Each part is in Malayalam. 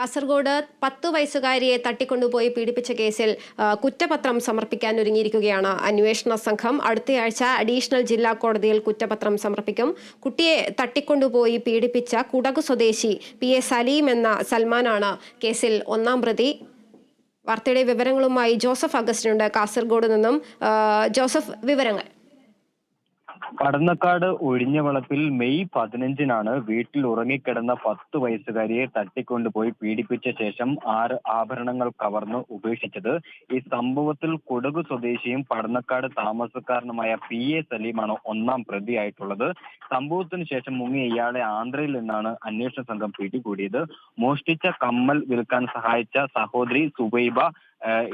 കാസർഗോഡ് 10 വയസ്സുകാരിയെ തട്ടിക്കൊണ്ടുപോയി പീഡിപ്പിച്ച കേസിൽ കുറ്റപത്രം സമർപ്പിക്കാൻ ഒരുങ്ങിയിരിക്കുകയാണ് അന്വേഷണ സംഘം. അടുത്തയാഴ്ച അഡീഷണൽ ജില്ലാ കോടതിയിൽ കുറ്റപത്രം സമർപ്പിക്കും. കുട്ടിയെ തട്ടിക്കൊണ്ടുപോയി പീഡിപ്പിച്ച കുടക് സ്വദേശി PA സലീം എന്ന സൽമാനാണ് കേസിൽ ഒന്നാം പ്രതി. വാർത്തയുടെ വിവരങ്ങളുമായി ജോസഫ് അഗസ്റ്റിനുണ്ട് കാസർഗോഡ് നിന്നും. ജോസഫ്, വിവരങ്ങൾ. പടന്നക്കാട് ഒഴിഞ്ഞവളപ്പിൽ മെയ് 15-നാണ് വീട്ടിൽ ഉറങ്ങിക്കിടന്ന 10 വയസ്സുകാരിയെ തട്ടിക്കൊണ്ടുപോയി പീഡിപ്പിച്ച ശേഷം 6 ആഭരണങ്ങൾ കവർന്ന് ഉപേക്ഷിച്ചത്. ഈ സംഭവത്തിൽ കുടക് സ്വദേശിയും പടന്നക്കാട് താമസക്കാരനുമായ PA സലീമാണ് ഒന്നാം പ്രതിയായിട്ടുള്ളത്. സംഭവത്തിന് ശേഷം മുങ്ങിയ ഇയാളെ ആന്ധ്രയിൽ നിന്നാണ് അന്വേഷണ സംഘം പിടികൂടിയത്. മോഷ്ടിച്ച കമ്മൽ വിൽക്കാൻ സഹായിച്ച സഹോദരി സുബൈബ,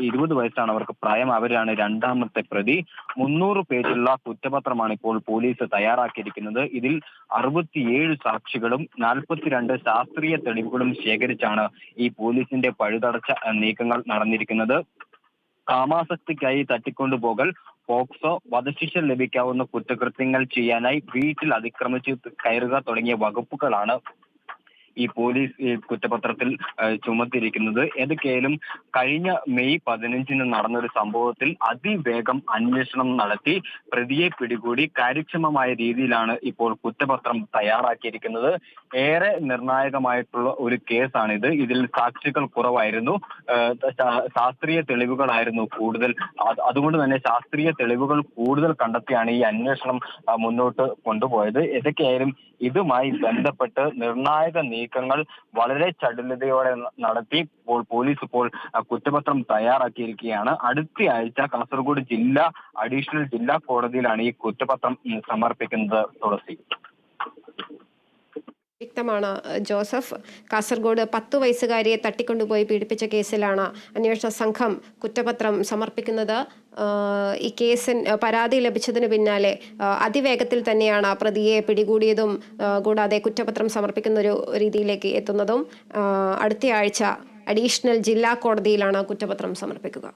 20 വയസ്സാണ് അവർക്ക് പ്രായം. അവരാണ് രണ്ടാമത്തെ പ്രതി. 300 പേജുള്ള കുറ്റപത്രമാണ് ഇപ്പോൾ പോലീസ് തയ്യാറാക്കിയിരിക്കുന്നത്. ഇതിൽ 67 സാക്ഷികളും 42 ശാസ്ത്രീയ തെളിവുകളും ശേഖരിച്ചാണ് ഈ പോലീസിന്റെ പഴുതടച്ച നീക്കങ്ങൾ നടന്നിരിക്കുന്നത്. കാമാസക്തിക്കായി തട്ടിക്കൊണ്ടുപോകൽ, പോക്സോ, വധശിക്ഷ ലഭിക്കാവുന്ന കുറ്റകൃത്യങ്ങൾ ചെയ്യാനായി വീട്ടിൽ അതിക്രമിച്ച് കയറുക തുടങ്ങിയ വകുപ്പുകളാണ് ഈ പോലീസ് കുറ്റപത്രത്തിൽ ചുമത്തിയിരിക്കുന്നത്. ഏതൊക്കെയായാലും കഴിഞ്ഞ മെയ് 15-ന് നടന്നൊരു സംഭവത്തിൽ അതിവേഗം അന്വേഷണം നടത്തി പ്രതിയെ പിടികൂടി കാര്യക്ഷമമായ രീതിയിലാണ് ഇപ്പോൾ കുറ്റപത്രം തയ്യാറാക്കിയിരിക്കുന്നത്. ഏറെ നിർണായകമായിട്ടുള്ള ഒരു കേസാണിത്. ഇതിൽ സാക്ഷികൾ കുറവായിരുന്നു, ശാസ്ത്രീയ തെളിവുകളായിരുന്നു കൂടുതൽ. അതുകൊണ്ട് തന്നെ ശാസ്ത്രീയ തെളിവുകൾ കൂടുതൽ കണ്ടെത്തിയാണ് ഈ അന്വേഷണം മുന്നോട്ട് കൊണ്ടുപോയത്. ഏതൊക്കെയായാലും ഇതുമായി ബന്ധപ്പെട്ട് നിർണായക നീക്കങ്ങൾ വളരെ ചടുലതയോടെ നടത്തി പോലീസ് ഇപ്പോൾ കുറ്റപത്രം തയ്യാറാക്കിയിരിക്കുകയാണ്. അടുത്ത ആഴ്ച കാസർഗോഡ് അഡീഷണൽ ജില്ലാ കോടതിയിലാണ് ഈ കുറ്റപത്രം സമർപ്പിക്കുന്നത്. തുളസി. വ്യക്തമാണ് ജോസഫ്. കാസർഗോഡ് 10 വയസ്സുകാരിയെ തട്ടിക്കൊണ്ടുപോയി പീഡിപ്പിച്ച കേസിലാണ് അന്വേഷണ സംഘം കുറ്റപത്രം സമർപ്പിക്കുന്നത്. ഈ കേസിന് പരാതി ലഭിച്ചതിന് പിന്നാലെ അതിവേഗത്തിൽ തന്നെയാണ് പ്രതിയെ പിടികൂടിയതും കൂടാതെ കുറ്റപത്രം സമർപ്പിക്കുന്ന ഒരു രീതിയിലേക്ക് എത്തുന്നതും. അടുത്തയാഴ്ച അഡീഷണൽ ജില്ലാ കോടതിയിലാണ് കുറ്റപത്രം സമർപ്പിക്കുക.